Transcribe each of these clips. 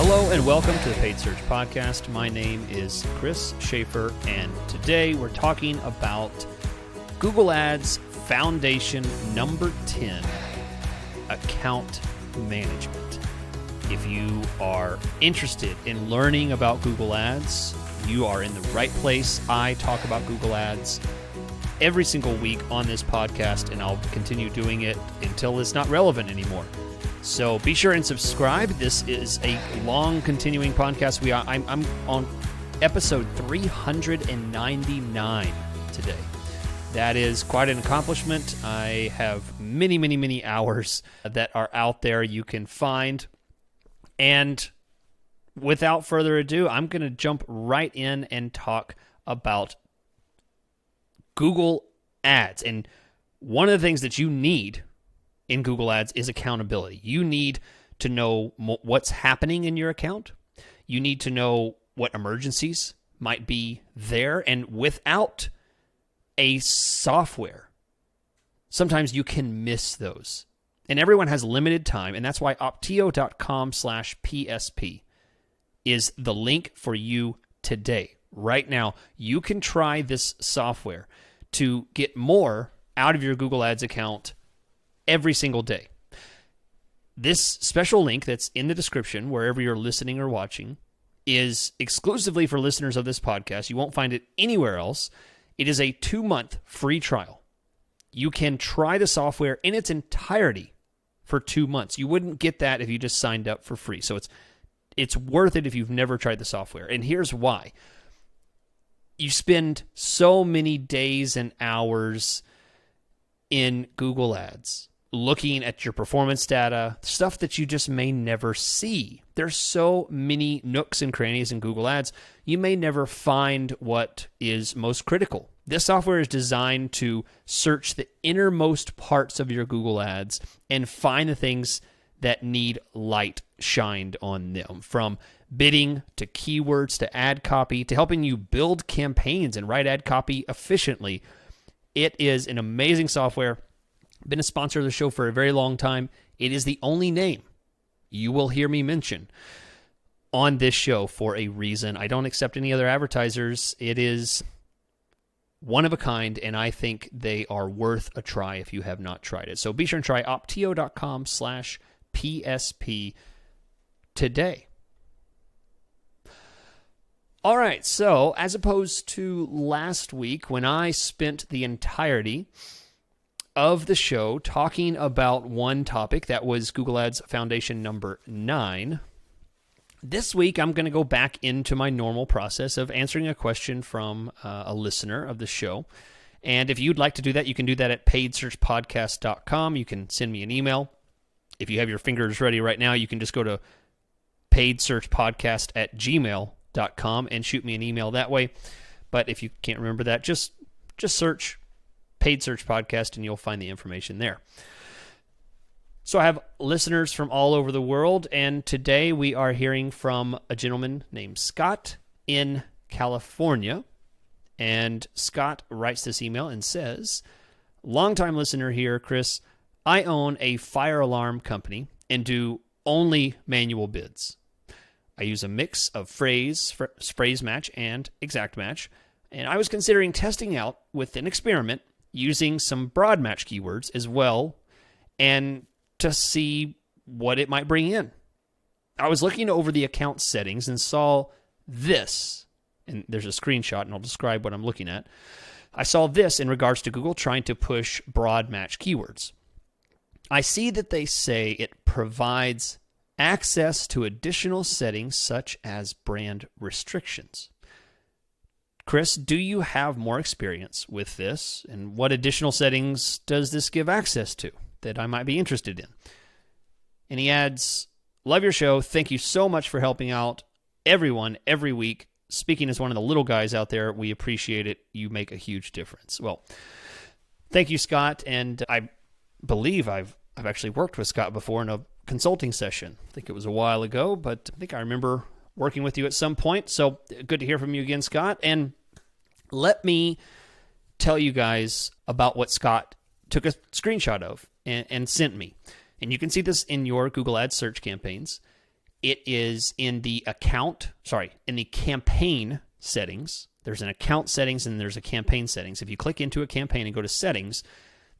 Hello and welcome to the Paid Search Podcast. My name is Chris Schaefer, and today we're talking about Google Ads Foundation number 10, Account Management. If you are interested in learning about Google Ads, you are in the right place. I talk about Google Ads every single week on this podcast, and I'll continue doing it until it's not relevant anymore. So be sure and subscribe. This is a long continuing podcast. I'm on episode 399 today. That is quite an accomplishment. I have many hours that are out there you can find. And without further ado, I'm going to jump right in and talk about Google Ads. And one of the things that you need in Google Ads is accountability. You need to know what's happening in your account. You need to know what emergencies might be there. And without a software, sometimes you can miss those. And everyone has limited time, and that's why opteo.com/PSP is the link for you today. Right now, you can try this software to get more out of your Google Ads account every single day. This special link that's in the description, wherever you're listening or watching, is exclusively for listeners of this podcast. You won't find it anywhere else. It is a 2-month free trial. You can try the software in its entirety for 2 months. You wouldn't get that if you just signed up for free. So it's worth it if you've never tried the software. And here's why. You spend so many days and hours in Google Ads looking at your performance data, stuff that you just may never see. There's so many nooks and crannies in Google Ads, you may never find what is most critical. This software is designed to search the innermost parts of your Google Ads and find the things that need light shined on them, from bidding to keywords to ad copy to helping you build campaigns and write ad copy efficiently. It is an amazing software. Been a sponsor of the show for a very long time. It is the only name you will hear me mention on this show for a reason. I don't accept any other advertisers. It is one of a kind, and I think they are worth a try if you have not tried it. So be sure and try opteo.com/PSP today. All right, so as opposed to last week when I spent the entirety of the show talking about one topic, that was Google Ads Foundation number 9, this week I'm going to go back into my normal process of answering a question from a listener of the show. And if you'd like to do that, you can do that at paidsearchpodcast.com. You can send me an email. If you have your fingers ready right now, you can just go to paidsearchpodcast@gmail.com and shoot me an email that way. But if you can't remember that, just search Paid Search Podcast and you'll find the information there. So I have listeners from all over the world, and today we are hearing from a gentleman named Scott in California. And Scott writes this email and says, "Longtime listener here, Chris. I own a fire alarm company and do only manual bids. I use a mix of phrase match, and exact match, and I was considering testing out with an experiment using some broad match keywords as well, and to see what it might bring in. I was looking over the account settings and saw this, and there's a screenshot, and I'll describe what I'm looking at. I saw this in regards to Google trying to push broad match keywords. I see that they say it provides access to additional settings such as brand restrictions. Chris, do you have more experience with this? And what additional settings does this give access to that I might be interested in?" And he adds, "Love your show. Thank you so much for helping out everyone every week. Speaking as one of the little guys out there, we appreciate it. You make a huge difference." Well, thank you, Scott. And I believe I've actually worked with Scott before in a consulting session. I think it was a while ago, but I think I remember working with you at some point. So good to hear from you again, Scott. And let me tell you guys about what Scott took a screenshot of and sent me. And you can see this in your Google Ads search campaigns. it is in the campaign settings. There's an account settings and there's a campaign settings. If you click into a campaign and go to settings,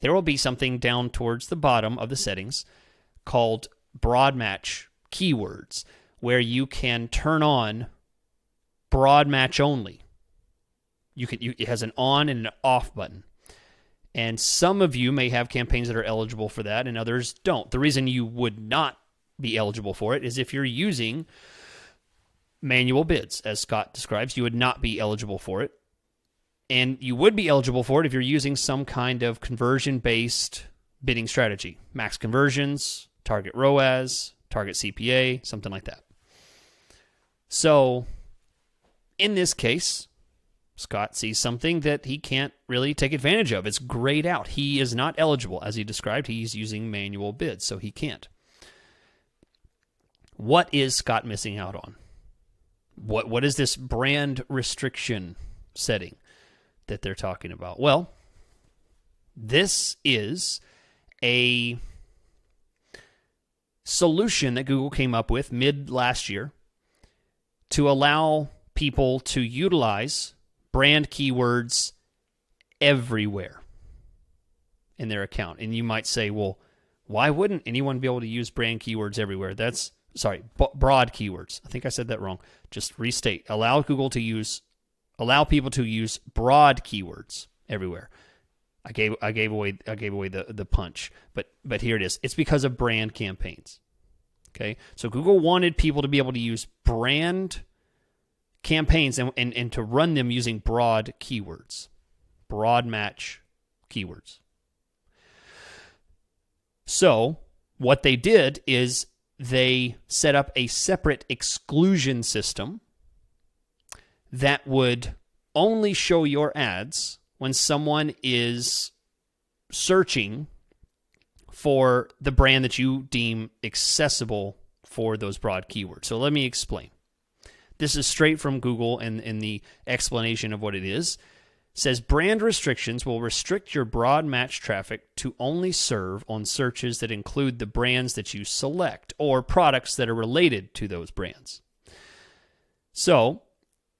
there will be something down towards the bottom of the settings called broad match keywords, where you can turn on broad match only. It has an on and an off button. And some of you may have campaigns that are eligible for that and others don't. The reason you would not be eligible for it is if you're using manual bids, as Scott describes, you would not be eligible for it. And you would be eligible for it if you're using some kind of conversion-based bidding strategy. Max conversions, target ROAS, target CPA, something like that. So, in this case, Scott sees something that he can't really take advantage of. It's grayed out. He is not eligible. As he described, he's using manual bids, so he can't. What is Scott missing out on? What is this brand restriction setting that they're talking about? Well, this is a solution that Google came up with mid last year to allow people to utilize brand keywords everywhere in their account. And you might say, well, why wouldn't anyone be able to use brand keywords everywhere? Broad keywords. I think I said that wrong. Just restate. Allow people to use broad keywords everywhere. I gave away the punch, but here it is. It's because of brand campaigns. Okay, so Google wanted people to be able to use brand campaigns and to run them using broad keywords, broad match keywords. So what they did is they set up a separate exclusion system that would only show your ads when someone is searching for the brand that you deem accessible for those broad keywords. So let me explain. This is straight from Google and the explanation of what it is. It says brand restrictions will restrict your broad match traffic to only serve on searches that include the brands that you select or products that are related to those brands. So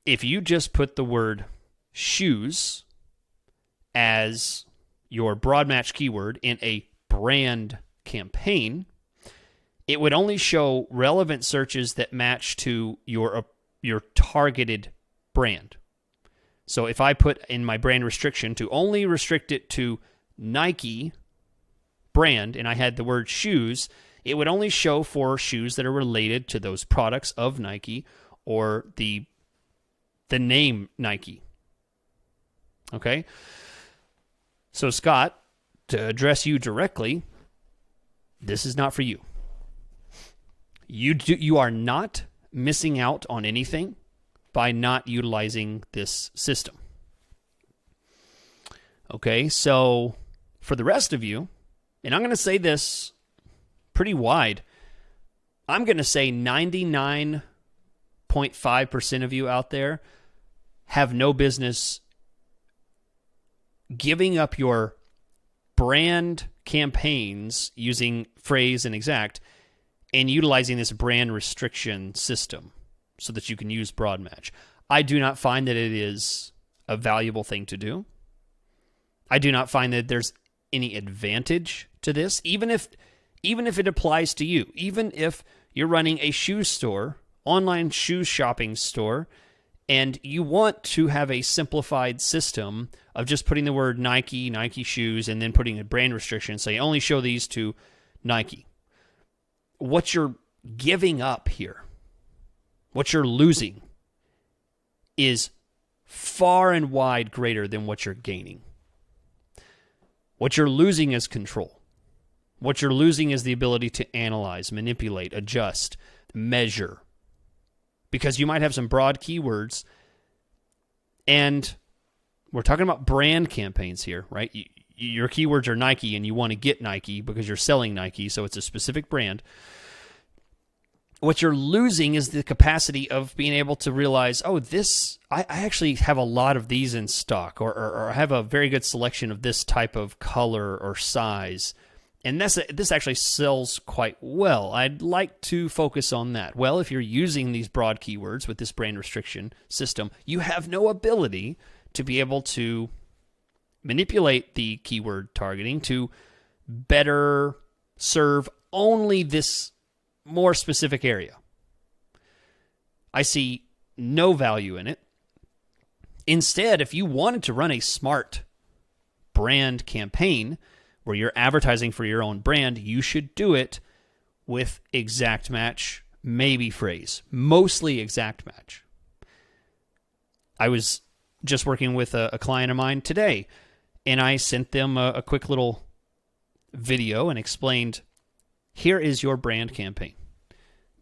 if you just put the word shoes as your broad match keyword in a brand campaign, it would only show relevant searches that match to your targeted brand. So if I put in my brand restriction to only restrict it to Nike brand and I had the word shoes, it would only show for shoes that are related to those products of Nike or the name Nike. Okay? So Scott, to address you directly, this is not for you. You are not missing out on anything by not utilizing this system. Okay, so for the rest of you, and I'm going to say this pretty wide, I'm going to say 99.5% of you out there have no business giving up your brand campaigns using phrase and exact and utilizing this brand restriction system so that you can use broad match. I do not find that it is a valuable thing to do. I do not find that there's any advantage to this, even if it applies to you. Even if you're running a shoe store, online shoe shopping store, and you want to have a simplified system of just putting the word Nike shoes, and then putting a brand restriction, say only show these to Nike. What you're giving up here, what you're losing, is far and wide greater than what you're gaining. What you're losing is control. What you're losing is the ability to analyze, manipulate, adjust, measure. Because you might have some broad keywords, and we're talking about brand campaigns here, right? Your keywords are Nike, and you want to get Nike because you're selling Nike, so it's a specific brand. What you're losing is the capacity of being able to realize, oh, I actually have a lot of these in stock, or I have a very good selection of this type of color or size, And this actually sells quite well. I'd like to focus on that. Well, if you're using these broad keywords with this brand restriction system, you have no ability to be able to manipulate the keyword targeting to better serve only this more specific area. I see no value in it. Instead, if you wanted to run a smart brand campaign where you're advertising for your own brand, you should do it with exact match, maybe phrase, mostly exact match. I was just working with a client of mine today, and I sent them a quick little video and explained, here is your brand campaign.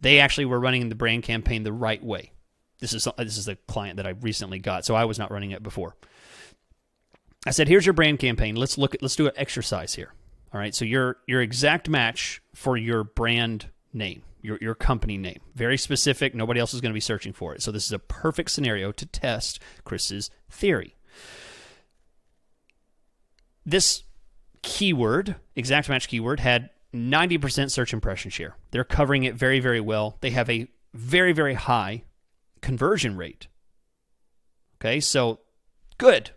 They actually were running the brand campaign the right way. This is a client that I recently got, so I was not running it before. I said, here's your brand campaign. Let's do an exercise here. All right. So your exact match for your brand name, your company name, very specific. Nobody else is going to be searching for it. So this is a perfect scenario to test Chris's theory. This keyword, exact match keyword, had 90% search impression share. They're covering it very, very well. They have a very, very high conversion rate. Okay. So good.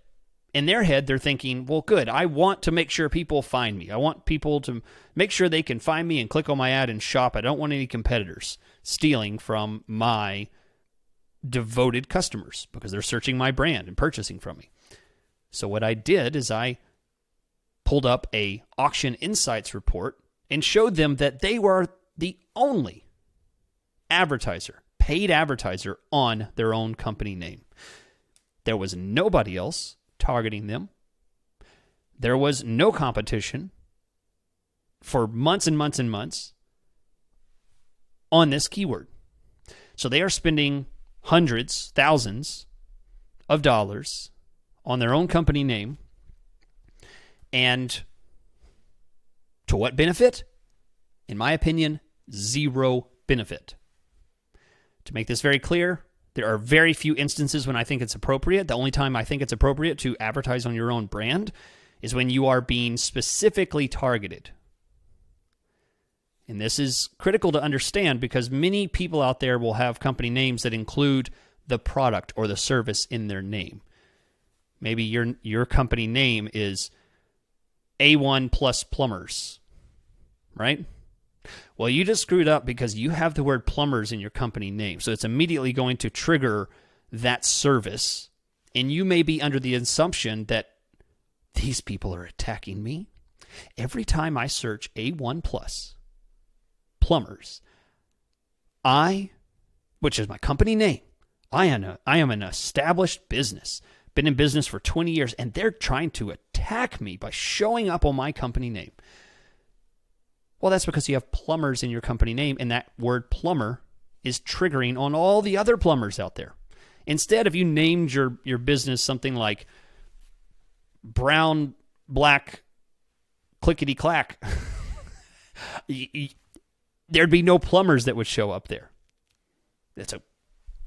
In their head, they're thinking, well, good, I want to make sure people find me. I want people to make sure they can find me and click on my ad and shop. I don't want any competitors stealing from my devoted customers because they're searching my brand and purchasing from me. So what I did is I pulled up a Auction Insights report and showed them that they were the only paid advertiser on their own company name. There was nobody else targeting them. There was no competition for months and months and months on this keyword. So they are spending hundreds, thousands of dollars on their own company name. And to what benefit? In my opinion, zero benefit. To make this very clear, there are very few instances when I think it's appropriate. The only time I think it's appropriate to advertise on your own brand is when you are being specifically targeted. And this is critical to understand because many people out there will have company names that include the product or the service in their name. Maybe your company name is A1 Plus Plumbers, right? Well, you just screwed up because you have the word plumbers in your company name. So it's immediately going to trigger that service. And you may be under the assumption that these people are attacking me. Every time I search A1 Plus Plumbers, which is my company name, I am an established business, been in business for 20 years, and they're trying to attack me by showing up on my company name. Well, that's because you have plumbers in your company name, and that word plumber is triggering on all the other plumbers out there. Instead, if you named your business something like Brown Black Clickety Clack, there'd be no plumbers that would show up there. That's a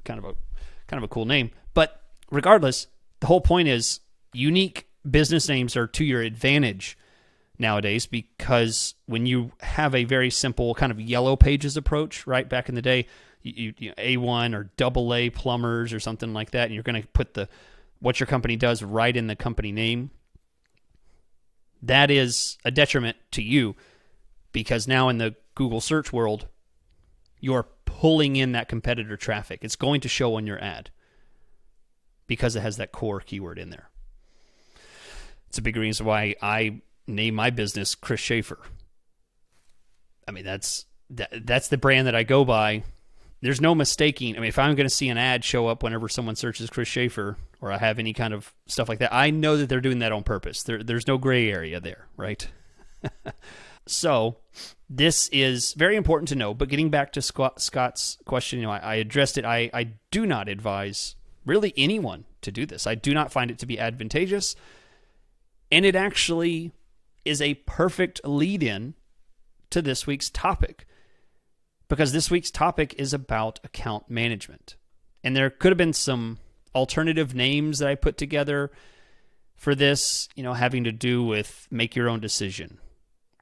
kind of a cool name. But regardless, the whole point is unique business names are to your advantage nowadays, because when you have a very simple kind of yellow pages approach, right? Back in the day, you A1 or AA plumbers or something like that, and you're going to put what your company does right in the company name. That is a detriment to you, because now in the Google search world, you're pulling in that competitor traffic. It's going to show on your ad because it has that core keyword in there. It's a big reason why I name my business Chris Schaefer. I mean, that's the brand that I go by. There's no mistaking. I mean, if I'm going to see an ad show up whenever someone searches Chris Schaefer, or I have any kind of stuff like that, I know that they're doing that on purpose. There's no gray area there, right? So this is very important to know. But getting back to Scott's question, I addressed it. I do not advise really anyone to do this. I do not find it to be advantageous. And it actually is a perfect lead-in to this week's topic, because this week's topic is about account management. And there could have been some alternative names that I put together for this, having to do with make your own decision,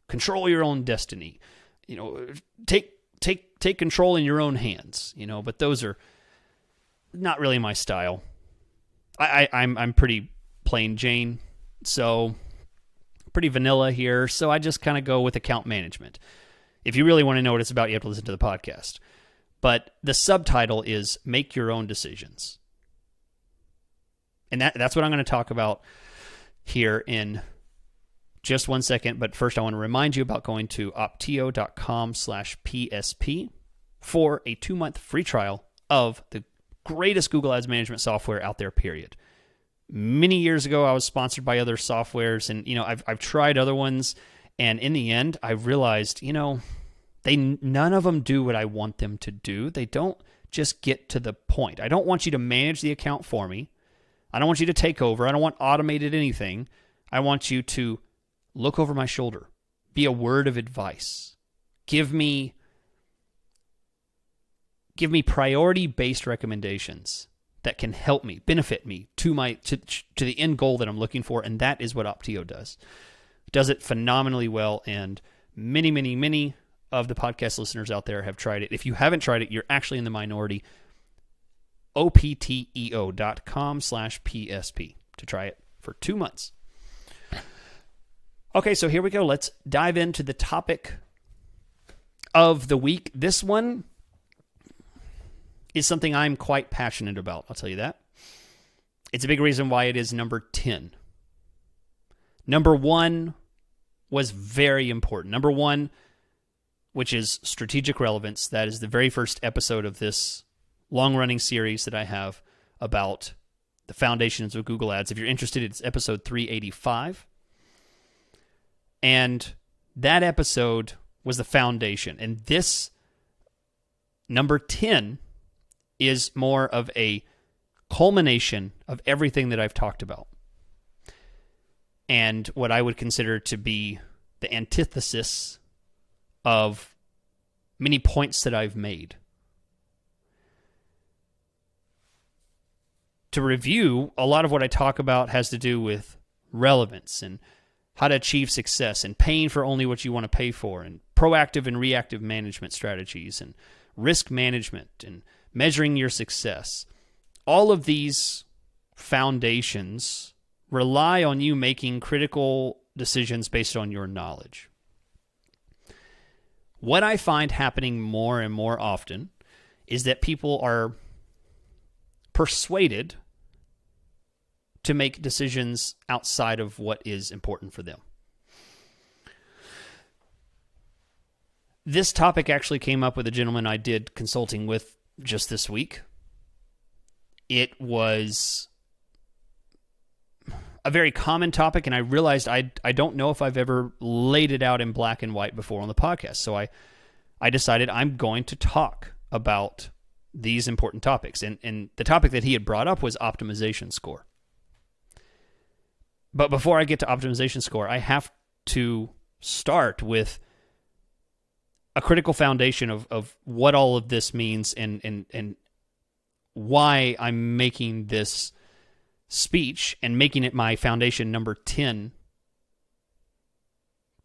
control your own destiny, take control in your own hands, but those are not really my style. I'm pretty plain Jane, so pretty vanilla here. So I just kind of go with account management. If you really want to know what it's about, you have to listen to the podcast. But the subtitle is Make Your Own Decisions. And that's what I'm going to talk about here in just 1 second. But first, I want to remind you about going to opteo.com/PSP for a 2-month free trial of the greatest Google Ads management software out there, period. Many years ago, I was sponsored by other softwares, and I've tried other ones, and in the end, I realized, none of them do what I want them to do. They don't just get to the point. I don't want you to manage the account for me. I don't want you to take over. I don't want automated anything. I want you to look over my shoulder, be a word of advice, give me priority-based recommendations that can help me, benefit me to the end goal that I'm looking for, and that is what Opteo does. It does it phenomenally well, and many, many, many of the podcast listeners out there have tried it. If you haven't tried it, you're actually in the minority. opteo.com/PSP to try it for 2 months. Okay, so here we go. Let's dive into the topic of the week. This one is something I'm quite passionate about, I'll tell you that. It's a big reason why it is number 10. Number 1 was very important. Number 1, which is strategic relevance. That is the very first episode of this long-running series that I have about the foundations of Google Ads. If you're interested, it's episode 385. And that episode was the foundation. And this number 10 is more of a culmination of everything that I've talked about. And what I would consider to be the antithesis of many points that I've made. To review, a lot of what I talk about has to do with relevance and how to achieve success and paying for only what you want to pay for and proactive and reactive management strategies and risk management and measuring your success. All of these foundations rely on you making critical decisions based on your knowledge. What I find happening more and more often is that people are persuaded to make decisions outside of what is important for them. This topic actually came up with a gentleman I did consulting with just this week. It was a very common topic, and I realized I don't know if I've ever laid it out in black and white before on the podcast. So I decided I'm going to talk about these important topics. And the topic that he had brought up was optimization score. But before I get to optimization score, I have to start with a critical foundation of what all of this means and why I'm making this speech and making it my foundation number 10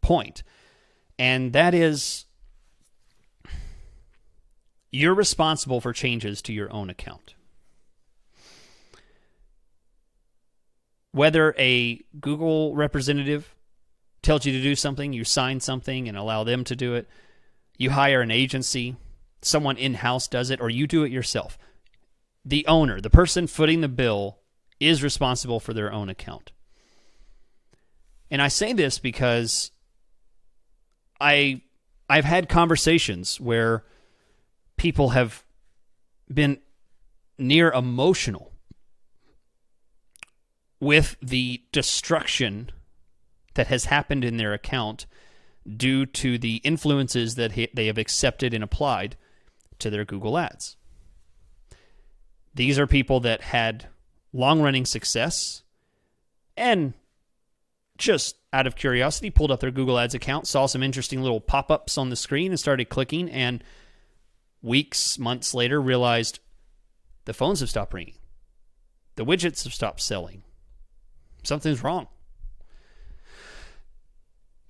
point. And that is, you're responsible for changes to your own account. Whether a Google representative tells you to do something, you sign something and allow them to do it, you hire an agency, someone in-house does it, or you do it yourself, the owner, the person footing the bill, is responsible for their own account. And I say this because I've had conversations where people have been near emotional with the destruction that has happened in their account due to the influences that they have accepted and applied to their Google Ads. These are people that had long-running success and just out of curiosity pulled up their Google Ads account, saw some interesting little pop-ups on the screen and started clicking, and weeks, months later realized the phones have stopped ringing. The widgets have stopped selling. Something's wrong.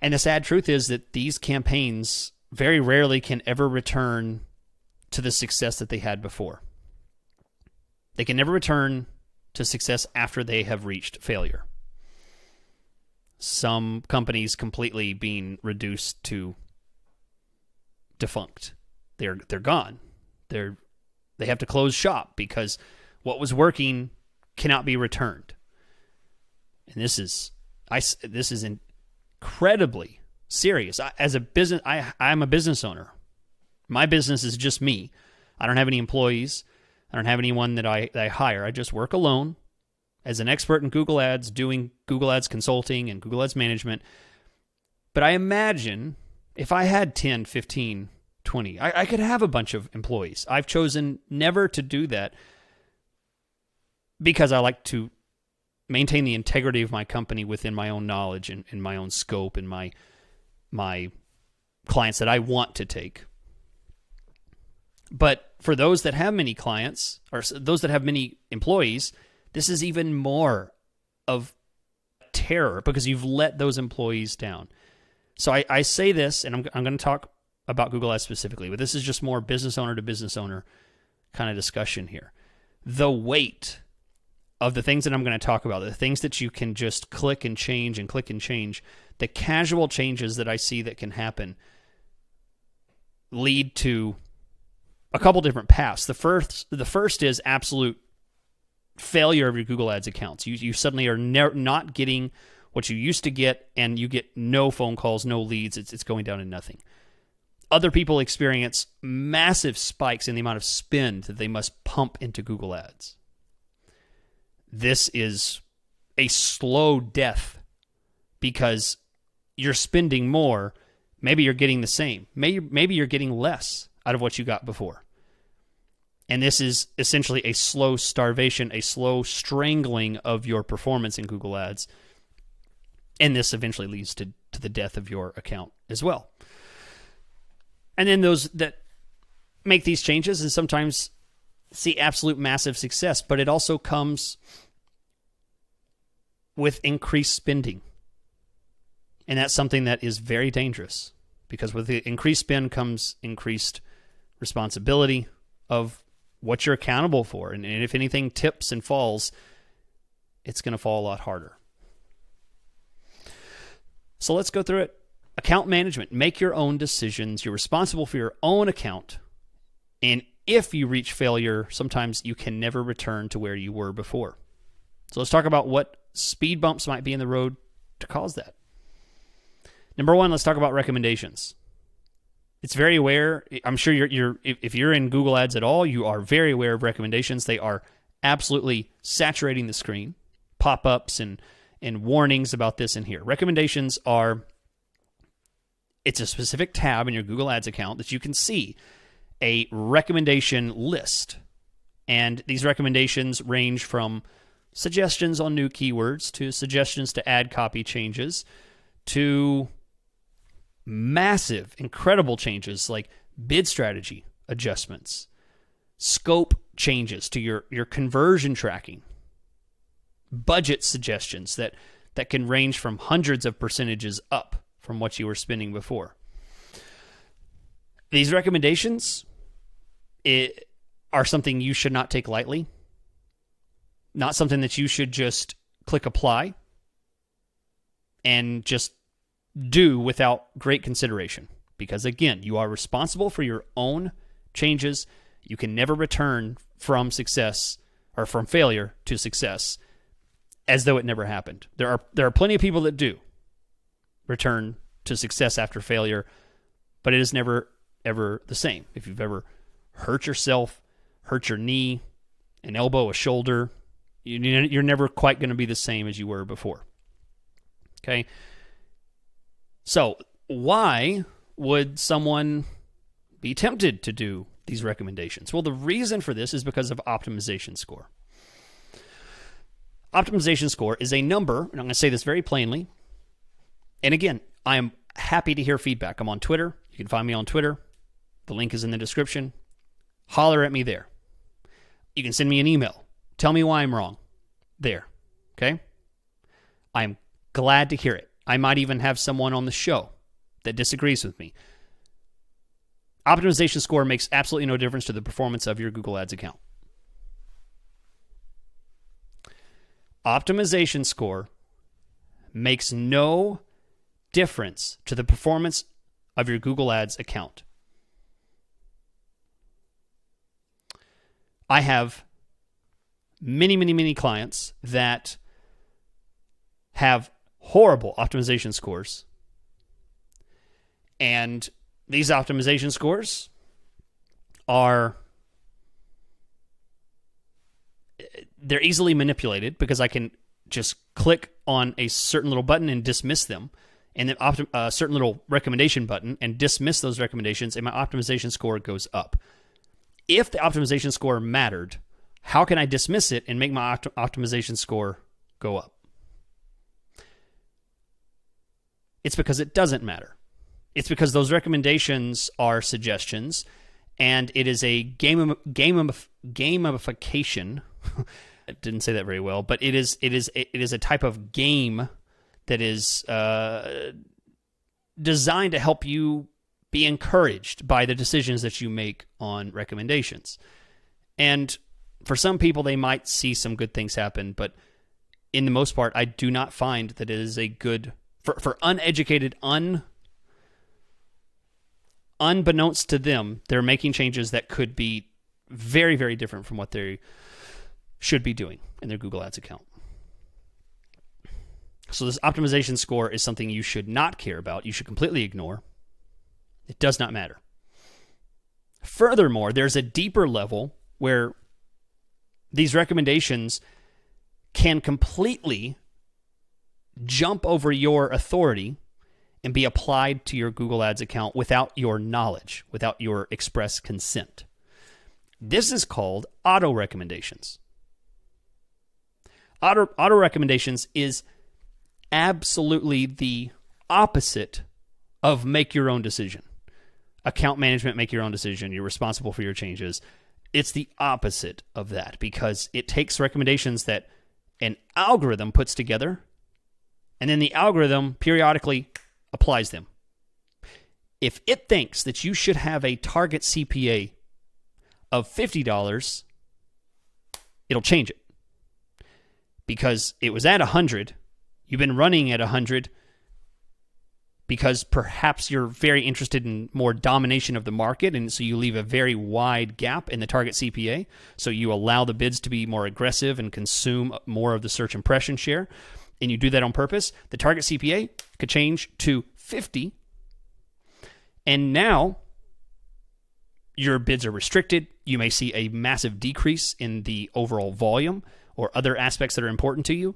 And the sad truth is that these campaigns very rarely can ever return to the success that they had before. They can never return to success after they have reached failure. Some companies completely being reduced to defunct. They're gone. They have to close shop because what was working cannot be returned. And this is incredibly serious. I'm a business owner. My business is just me. I don't have any employees. I don't have anyone that I hire. I just work alone as an expert in Google Ads, doing Google Ads consulting and Google Ads management. But I imagine if I had 10, 15, 20, I could have a bunch of employees. I've chosen never to do that because I like to maintain the integrity of my company within my own knowledge and my own scope and my clients that I want to take. But for those that have many clients, or those that have many employees, this is even more of terror because you've let those employees down. So I say this, and I'm going to talk about Google Ads specifically, but this is just more business owner to business owner kind of discussion here. The weight of the things that I'm going to talk about, the things that you can just click and change, the casual changes that I see that can happen lead to a couple different paths. The first is absolute failure of your Google Ads accounts. You suddenly are not getting what you used to get, and you get no phone calls, no leads. It's going down to nothing. Other people experience massive spikes in the amount of spend that they must pump into Google Ads. This is a slow death because you're spending more. Maybe you're getting the same. Maybe you're getting less out of what you got before. And this is essentially a slow starvation, a slow strangling of your performance in Google Ads. And this eventually leads to the death of your account as well. And then those that make these changes and sometimes see absolute massive success, but it also comes with increased spending. And that's something that is very dangerous because with the increased spend comes increased responsibility of what you're accountable for. And if anything tips and falls, it's going to fall a lot harder. So let's go through it. Account management. Make your own decisions. You're responsible for your own account. And if you reach failure, sometimes you can never return to where you were before. So let's talk about what speed bumps might be in the road to cause that. Number one, let's talk about recommendations. It's very aware. I'm sure if you're in Google Ads at all, you are very aware of recommendations. They are absolutely saturating the screen. Pop-ups and warnings about this in here. Recommendations are, it's a specific tab in your Google Ads account that you can see a recommendation list. And these recommendations range from suggestions on new keywords to suggestions to add copy changes to massive, incredible changes like bid strategy adjustments, scope changes to your conversion tracking, budget suggestions that can range from hundreds of percentages up from what you were spending before. These recommendations are something you should not take lightly, not something that you should just click apply and just do without great consideration. Because again, you are responsible for your own changes. You can never return from success or from failure to success as though it never happened. There are plenty of people that do return to success after failure, but it is never, ever the same. If you've ever hurt yourself, hurt your knee, an elbow, a shoulder, you're never quite going to be the same as you were before. Okay? So, why would someone be tempted to do these recommendations? Well, the reason for this is because of optimization score. Optimization score is a number, and I'm going to say this very plainly. And again, I am happy to hear feedback. I'm on Twitter. You can find me on Twitter. The link is in the description. Holler at me there. You can send me an email. Tell me why I'm wrong. There. Okay? I'm glad to hear it. I might even have someone on the show that disagrees with me. Optimization score makes absolutely no difference to the performance of your Google Ads account. Optimization score makes no difference to the performance of your Google Ads account. I have many clients that have horrible optimization scores. And these optimization scores they're easily manipulated because I can just click on a certain little button and dismiss them, and then a certain little recommendation button and dismiss those recommendations, and my optimization score goes up. If the optimization score mattered, how can I dismiss it and make my optimization score go up? It's because it doesn't matter. It's because those recommendations are suggestions, and it is a gamification. I didn't say that very well, but it is a type of game that is designed to help you be encouraged by the decisions that you make on recommendations. And for some people, they might see some good things happen, but in the most part, I do not find that it is a good, for uneducated, unbeknownst to them, they're making changes that could be very, very different from what they should be doing in their Google Ads account. So this optimization score is something you should not care about. You should completely ignore. It does not matter. Furthermore, there's a deeper level where these recommendations can completely jump over your authority and be applied to your Google Ads account without your knowledge, without your express consent. This is called auto recommendations. Auto recommendations is absolutely the opposite of make your own decision. Account management, make your own decision. You're responsible for your changes. It's the opposite of that because it takes recommendations that an algorithm puts together, and then the algorithm periodically applies them. If it thinks that you should have a target CPA of $50, it'll change it. Because it was at 100, you've been running at 100 because perhaps you're very interested in more domination of the market, and so you leave a very wide gap in the target CPA, so you allow the bids to be more aggressive and consume more of the search impression share, and you do that on purpose. The target CPA could change to 50, and now your bids are restricted. You may see a massive decrease in the overall volume or other aspects that are important to you.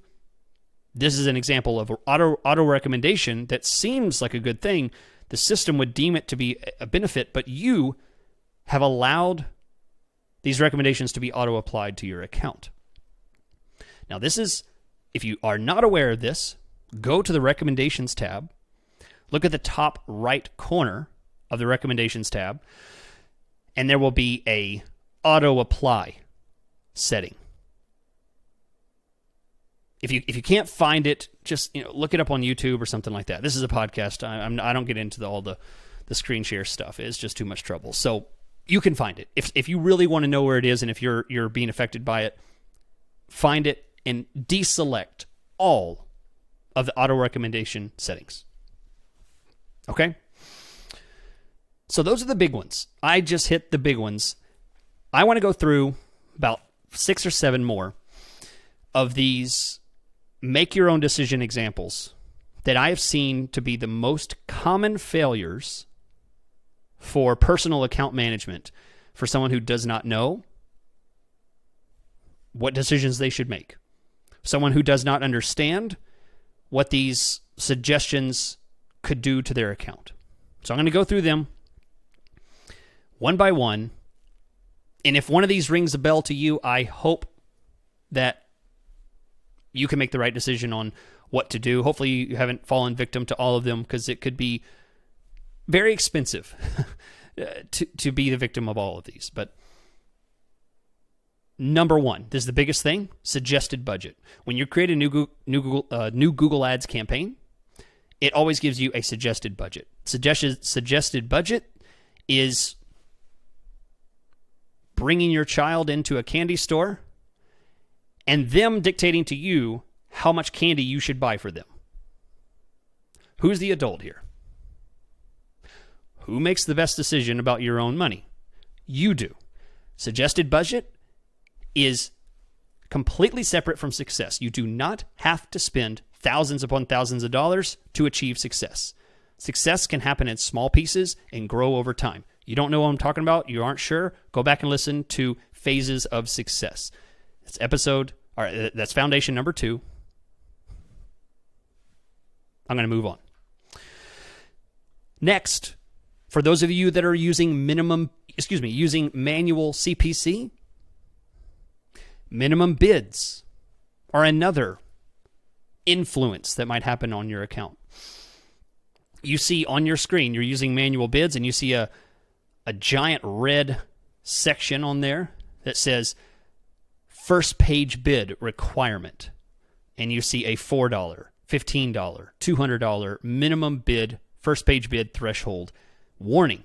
This is an example of auto recommendation that seems like a good thing. The system would deem it to be a benefit, but you have allowed these recommendations to be auto applied to your account. Now, this is, if you are not aware of this, go to the recommendations tab, look at the top right corner of the recommendations tab, and there will be a auto apply setting. If you can't find it, just look it up on YouTube or something like that. This is a podcast. I don't get into all the screen share stuff. It's just too much trouble. So you can find it. If you really want to know where it is and if you're being affected by it, find it and deselect all of the auto recommendation settings. Okay? So those are the big ones. I just hit the big ones. I want to go through about 6 or 7 more of these make your own decision examples that I have seen to be the most common failures for personal account management for someone who does not know what decisions they should make. Someone who does not understand what these suggestions could do to their account. So I'm going to go through them one by one. And if one of these rings a bell to you, I hope that you can make the right decision on what to do. Hopefully you haven't fallen victim to all of them because it could be very expensive to be the victim of all of these. But number one, this is the biggest thing, suggested budget. When you create a new Google Ads campaign, it always gives you a suggested budget. Suggested budget is bringing your child into a candy store and them dictating to you how much candy you should buy for them. Who's the adult here? Who makes the best decision about your own money? You do. Suggested budget is completely separate from success. You do not have to spend thousands upon thousands of dollars to achieve success. Success can happen in small pieces and grow over time. You don't know what I'm talking about? You aren't sure? Go back and listen to Phases of Success. That's foundation number 2. I'm going to move on. Next, for those of you that are using manual CPC, minimum bids are another influence that might happen on your account. You see on your screen, you're using manual bids, and you see a giant red section on there that says first page bid requirement. And you see a $4, $15, $200 minimum bid, first page bid threshold warning.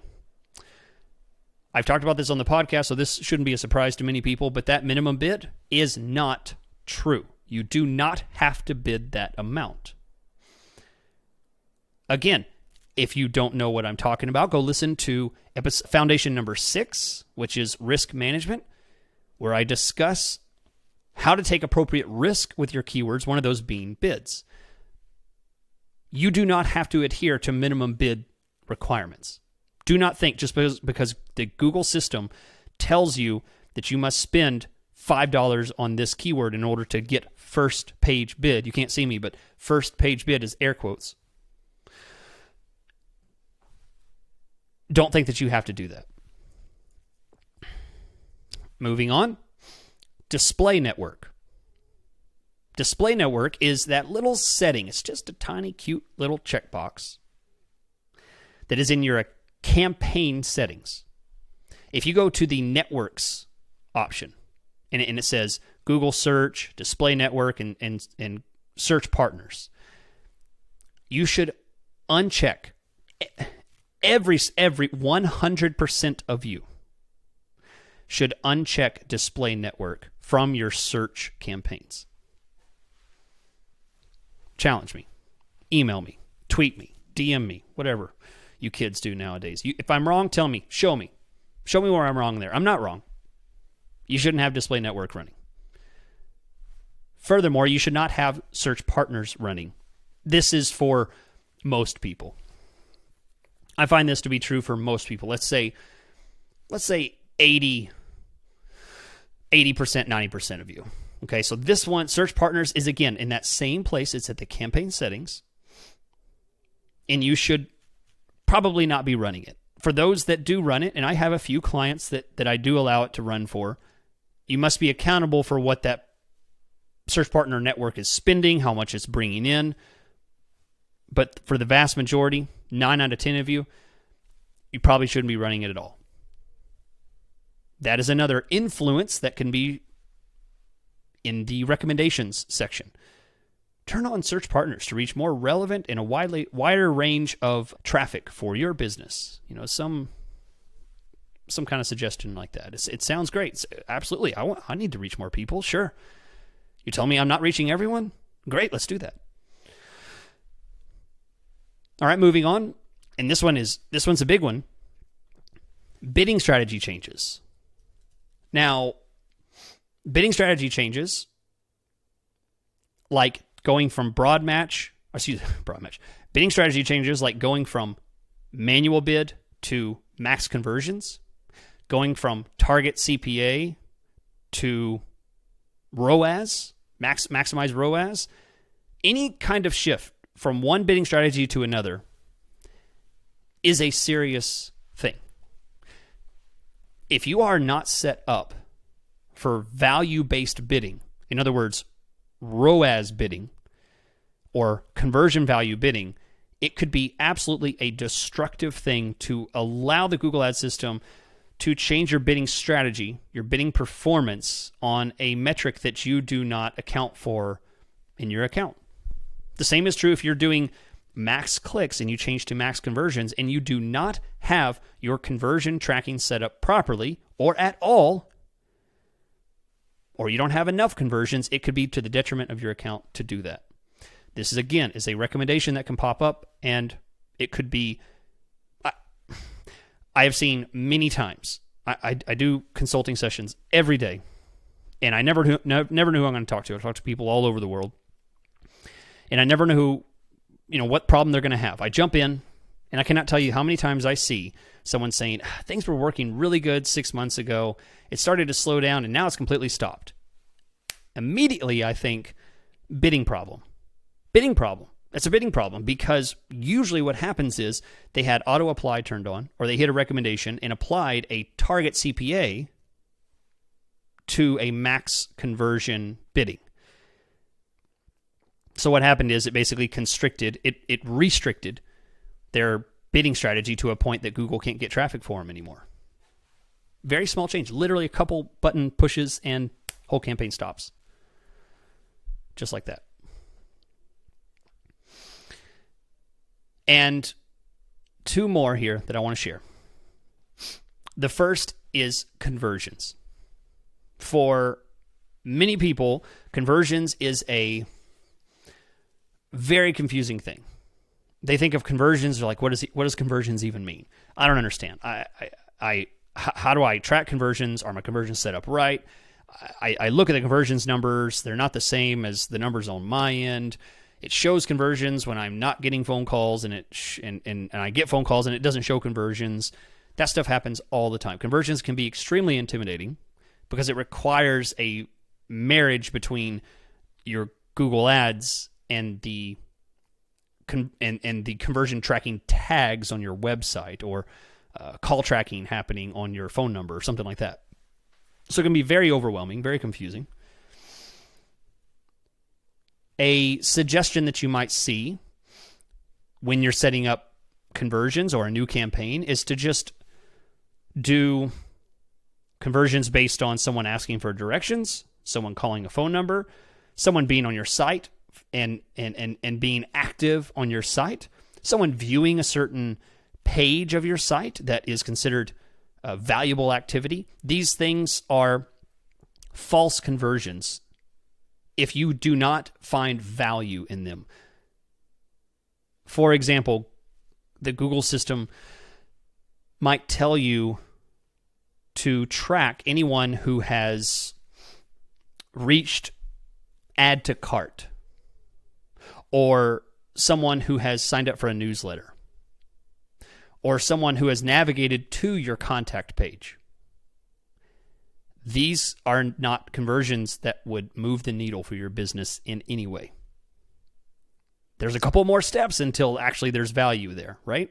I've talked about this on the podcast, so this shouldn't be a surprise to many people, but that minimum bid is not true. You do not have to bid that amount. Again, if you don't know what I'm talking about, go listen to foundation number 6, which is risk management, where I discuss how to take appropriate risk with your keywords, one of those being bids. You do not have to adhere to minimum bid requirements. Do not think just because the Google system tells you that you must spend $5 on this keyword in order to get first page bid. You can't see me, but first page bid is air quotes. Don't think that you have to do that. Moving on, display network. Display network is that little setting. It's just a tiny, cute little checkbox that is in your campaign settings. If you go to the networks option, and it says Google search, display network, and search partners, you should uncheck every 100% of you should uncheck display network from your search campaigns. Challenge me, email me, tweet me, DM me, whatever you kids do nowadays. If I'm wrong, tell me, show me where I'm wrong there. I'm not wrong. You shouldn't have display network running. Furthermore, you should not have search partners running. This is for most people. I find this to be true for most people. Let's say 80%, 90% of you. Okay, so this one, search partners, is again in that same place. It's at the campaign settings, and you should probably not be running it. For those that do run it, and I have a few clients that I do allow it to run for, you must be accountable for what that search partner network is spending, how much it's bringing in. But for the vast majority, 9 out of 10 of you, you probably shouldn't be running it at all. That is another influence that can be in the recommendations section. Turn on search partners to reach more relevant and a wider range of traffic for your business. Some kind of suggestion like that. It sounds great. Absolutely. I need to reach more people. Sure. You tell me I'm not reaching everyone? Great. Let's do that. All right, moving on. And this one's a big one. Bidding strategy changes. Now, bidding strategy changes like going from bidding strategy changes like going from manual bid to max conversions, going from target CPA to ROAS, maximize ROAS. Any kind of shift from one bidding strategy to another is a serious thing. If you are not set up for value-based bidding, in other words, ROAS bidding or conversion value bidding, it could be absolutely a destructive thing to allow the Google Ads system to change your bidding strategy, your bidding performance on a metric that you do not account for in your account. The same is true if you're doing max clicks and you change to max conversions and you do not have your conversion tracking set up properly or at all, or you don't have enough conversions, it could be to the detriment of your account to do that. This is a recommendation that can pop up, and it could be, I have seen many times, I do consulting sessions every day, and I never knew who I'm going to talk to. I talk to people all over the world, and I never know what problem they're going to have. I jump in, and I cannot tell you how many times I see someone saying, things were working really good 6 months ago. It started to slow down, and now it's completely stopped. Immediately, I think, bidding problem. Bidding problem. It's a bidding problem because usually what happens is they had auto apply turned on, or they hit a recommendation and applied a target CPA to a max conversion bidding. So what happened is it basically it restricted their bidding strategy to a point that Google can't get traffic for them anymore. Very small change, literally a couple button pushes and whole campaign stops. Just like that. And two more here that I want to share. The first is conversions. For many people, conversions is a very confusing thing. They think of conversions, they're like, what does conversions even mean? I don't understand. How do I track conversions? Are my conversions set up right? I look at the conversions numbers. They're not the same as the numbers on my end. It shows conversions when I'm not getting phone calls, and I get phone calls and it doesn't show conversions. That stuff happens all the time. Conversions can be extremely intimidating because it requires a marriage between your Google Ads and the conversion tracking tags on your website, or call tracking happening on your phone number or something like that. So it can be very overwhelming, very confusing. A suggestion that you might see when you're setting up conversions or a new campaign is to just do conversions based on someone asking for directions, someone calling a phone number, someone being on your site and being active on your site, someone viewing a certain page of your site that is considered valuable activity. These things are false conversions if you do not find value in them. For example, the Google system might tell you to track anyone who has reached add to cart, or someone who has signed up for a newsletter, or someone who has navigated to your contact page. These are not conversions that would move the needle for your business in any way. There's a couple more steps until actually there's value there, right?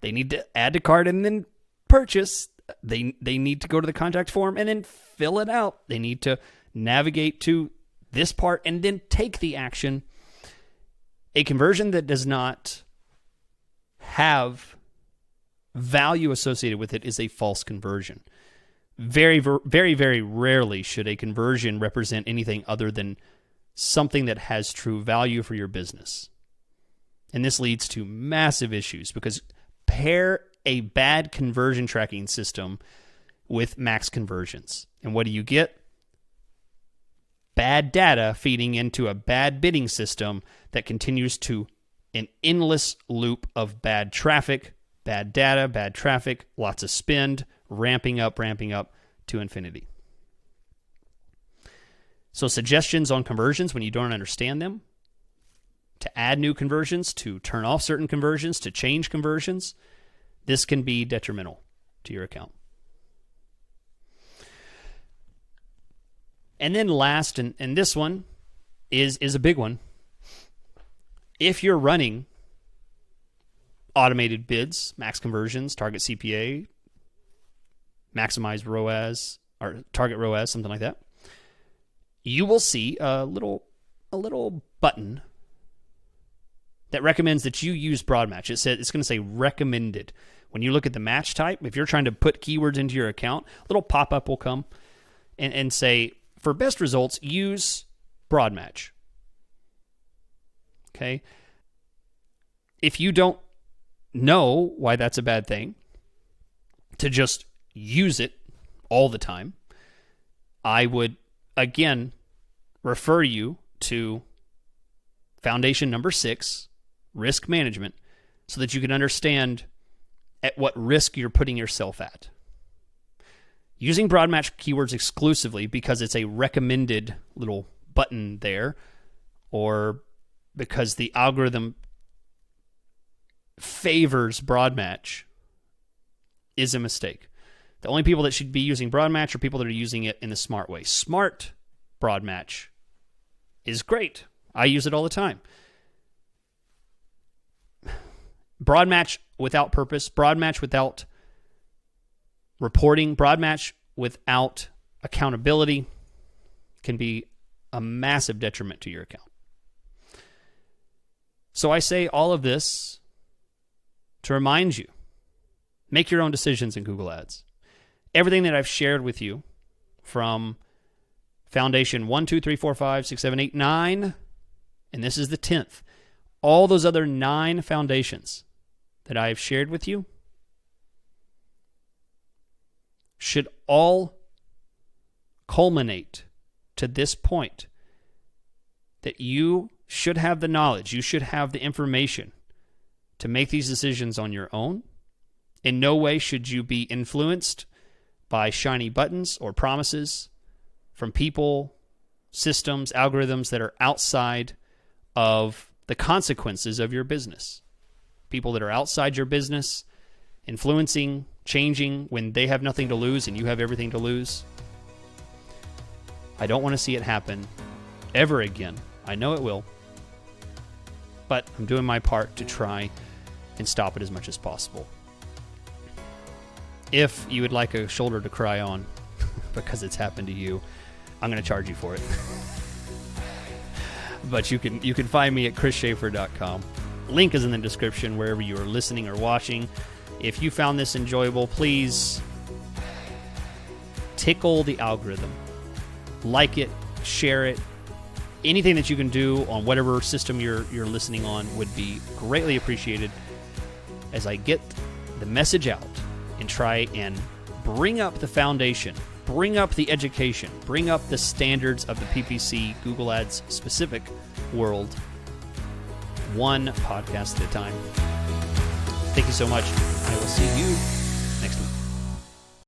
They need to add to cart and then purchase. They need to go to the contact form and then fill it out. They need to navigate to this part and then take the action. A conversion that does not have value associated with it is a false conversion. Very, very, very rarely should a conversion represent anything other than something that has true value for your business. And this leads to massive issues because pair a bad conversion tracking system with max conversions. And what do you get? Bad data feeding into a bad bidding system that continues to an endless loop of bad traffic, bad data, bad traffic, lots of spend, ramping up to infinity. So suggestions on conversions when you don't understand them, to add new conversions, to turn off certain conversions, to change conversions, this can be detrimental to your account. And then last, and this one is a big one. If you're running automated bids, max conversions, target CPA, maximize ROAS, or target ROAS, something like that, you will see a little button that recommends that you use Broadmatch. It's going to say recommended. When you look at the match type, if you're trying to put keywords into your account, a little pop-up will come and say, for best results, use Broadmatch. Okay? if you don't know why that's a bad thing, to just use it all the time, I would, again, refer you to foundation number 6, risk management, so that you can understand at what risk you're putting yourself at. Using Broadmatch keywords exclusively because it's a recommended little button there, or because the algorithm favors Broadmatch, is a mistake. The only people that should be using Broadmatch are people that are using it in the smart way. Smart Broadmatch is great. I use it all the time. Broadmatch without purpose, Broadmatch without reporting, Broadmatch without accountability can be a massive detriment to your account. So I say all of this to remind you, make your own decisions in Google Ads. Everything that I've shared with you from Foundation 1, 2, 3, 4, 5, 6, 7, 8, 9, and this is the 10th. All those other 9 foundations that I have shared with you should all culminate to this point, that you should have the knowledge, you should have the information to make these decisions on your own. In no way should you be influenced by shiny buttons or promises from people, systems, algorithms that are outside of the consequences of your business. People that are outside your business, influencing, changing when they have nothing to lose and you have everything to lose. I don't want to see it happen ever again. I know it will. But I'm doing my part to try and stop it as much as possible. If you would like a shoulder to cry on because it's happened to you, I'm going to charge you for it. But you can find me at chrisschaefer.com. Link is in the description wherever you are listening or watching. If you found this enjoyable, please tickle the algorithm. Like it, share it. Anything that you can do on whatever system you're listening on would be greatly appreciated as I get the message out and try and bring up the foundation, bring up the education, bring up the standards of the PPC Google Ads specific world, one podcast at a time. Thank you so much. I will see you